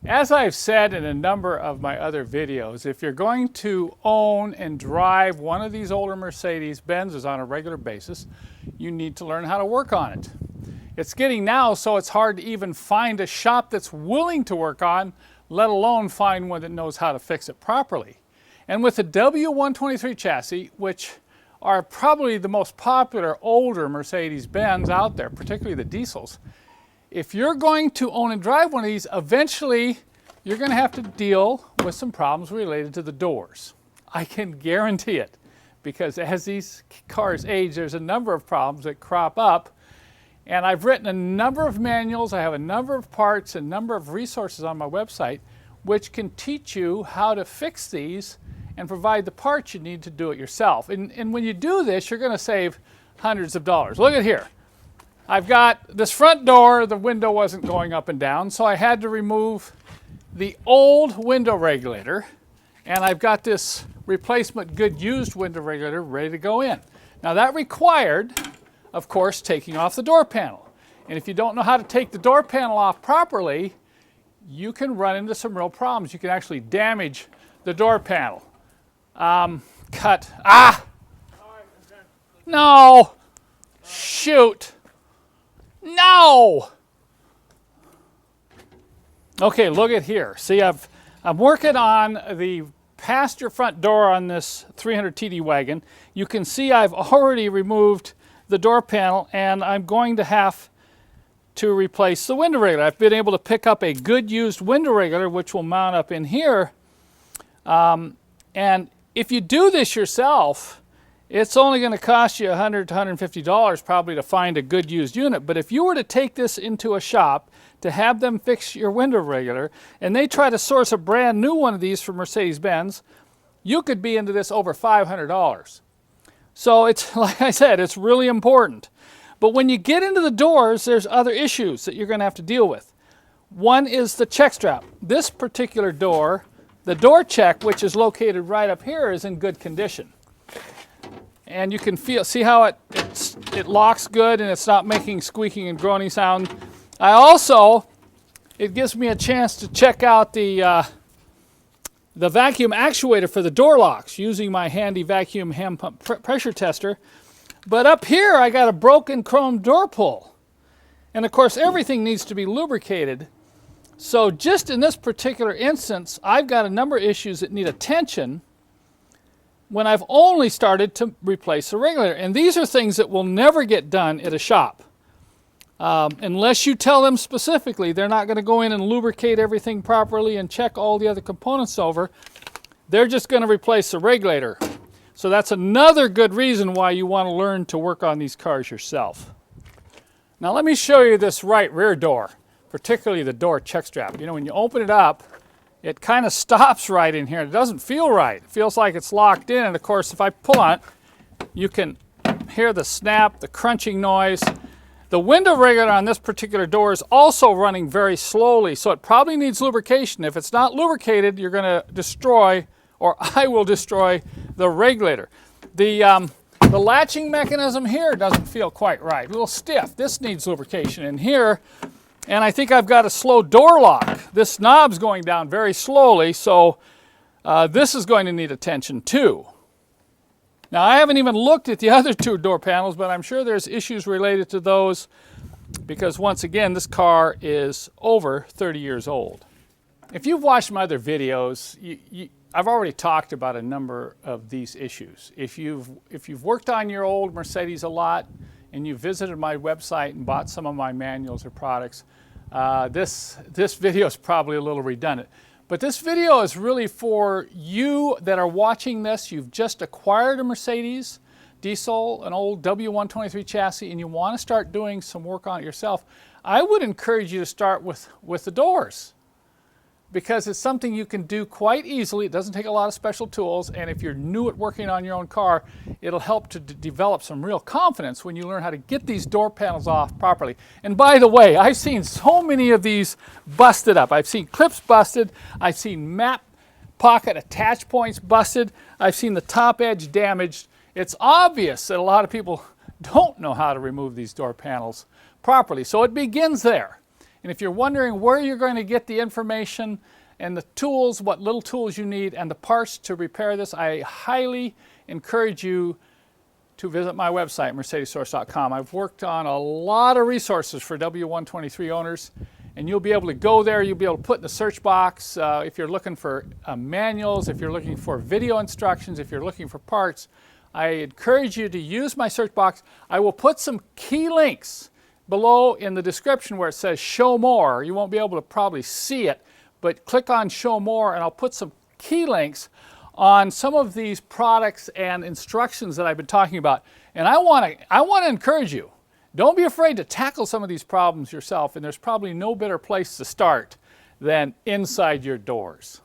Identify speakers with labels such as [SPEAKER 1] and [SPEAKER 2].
[SPEAKER 1] As I've said in a number of my other videos, if you're going to own and drive one of these older Mercedes-Benzes on a regular basis, you need to learn how to work on it. It's getting now so it's hard to even find a shop that's willing to work on, let alone find one that knows how to fix it properly. And with the W123 chassis, which are probably the most popular older Mercedes-Benz out there, particularly the diesels, if you're going to own and drive one of these, eventually you're going to have to deal with some problems related to the doors. I can guarantee it, because as these cars age, there's a number of problems that crop up. And I've written a number of manuals, I have a number of parts, a number of resources on my website which can teach you how to fix these and provide the parts you need to do it yourself. And when you do this, you're going to save hundreds of dollars. Look at here. I've got this front door, the window wasn't going up and down, so I had to remove the old window regulator, and I've got this replacement good used window regulator ready to go in. Now that required, of course, taking off the door panel. And if you don't know how to take the door panel off properly, you can run into some real problems. You can actually damage the door panel. No! Shoot! No! Okay, look at here. See, I'm working on the passenger front door on this 300 TD wagon. You can see I've already removed the door panel, and I'm going to have to replace the window regulator. I've been able to pick up a good used window regulator, which will mount up in here. And if you do this yourself, it's only going to cost you $100 to $150 probably to find a good used unit. But if you were to take this into a shop to have them fix your window regulator, and they try to source a brand new one of these from Mercedes-Benz, you could be into this over $500. So it's, like I said, it's really important. But when you get into the doors, there's other issues that you're going to have to deal with. One is the check strap. This particular door, the door check, which is located right up here, is in good condition. And you can see how it locks good and it's not making squeaking and groaning sound. It gives me a chance to check out the vacuum actuator for the door locks using my handy vacuum hand pump pressure tester. But up here I got a broken chrome door pull. And of course everything needs to be lubricated. So just in this particular instance, I've got a number of issues that need attention when I've only started to replace the regulator. And these are things that will never get done at a shop. Unless you tell them specifically, they're not going to go in and lubricate everything properly and check all the other components over. They're just going to replace the regulator. So that's another good reason why you want to learn to work on these cars yourself. Now let me show you this right rear door, particularly the door check strap. You know, when you open it up, it kind of stops right in here. It doesn't feel right. It feels like it's locked in. And of course, if I pull on it, you can hear the snap, the crunching noise. The window regulator on this particular door is also running very slowly, so it probably needs lubrication. If it's not lubricated, you're going to destroy, or I will destroy, the regulator. The latching mechanism here doesn't feel quite right. A little stiff. This needs lubrication in here. And I think I've got a slow door lock. This knob's going down very slowly, so this is going to need attention too. Now I haven't even looked at the other two door panels, but I'm sure there's issues related to those because once again, this car is over 30 years old. If you've watched my other videos, I've already talked about a number of these issues. If you've worked on your old Mercedes a lot and you visited my website and bought some of my manuals or products, this video is probably a little redundant. But this video is really for you that are watching this. You've just acquired a Mercedes diesel, an old W123 chassis, and you want to start doing some work on it yourself. I would encourage you to start with the doors, because it's something you can do quite easily. It doesn't take a lot of special tools, and if you're new at working on your own car, it'll help to develop some real confidence when you learn how to get these door panels off properly. And by the way, I've seen so many of these busted up. I've seen clips busted, I've seen map pocket attach points busted, I've seen the top edge damaged. It's obvious that a lot of people don't know how to remove these door panels properly, so it begins there. And if you're wondering where you're going to get the information and the tools, what little tools you need, and the parts to repair this, I highly encourage you to visit my website, Mercedessource.com. I've worked on a lot of resources for W123 owners, and you'll be able to go there. You'll be able to put in the search box if you're looking for manuals, if you're looking for video instructions, if you're looking for parts. I encourage you to use my search box. I will put some key links below in the description where it says show more. You won't be able to probably see it, but click on show more and I'll put some key links on some of these products and instructions that I've been talking about. And I want to encourage you, don't be afraid to tackle some of these problems yourself, and there's probably no better place to start than inside your doors.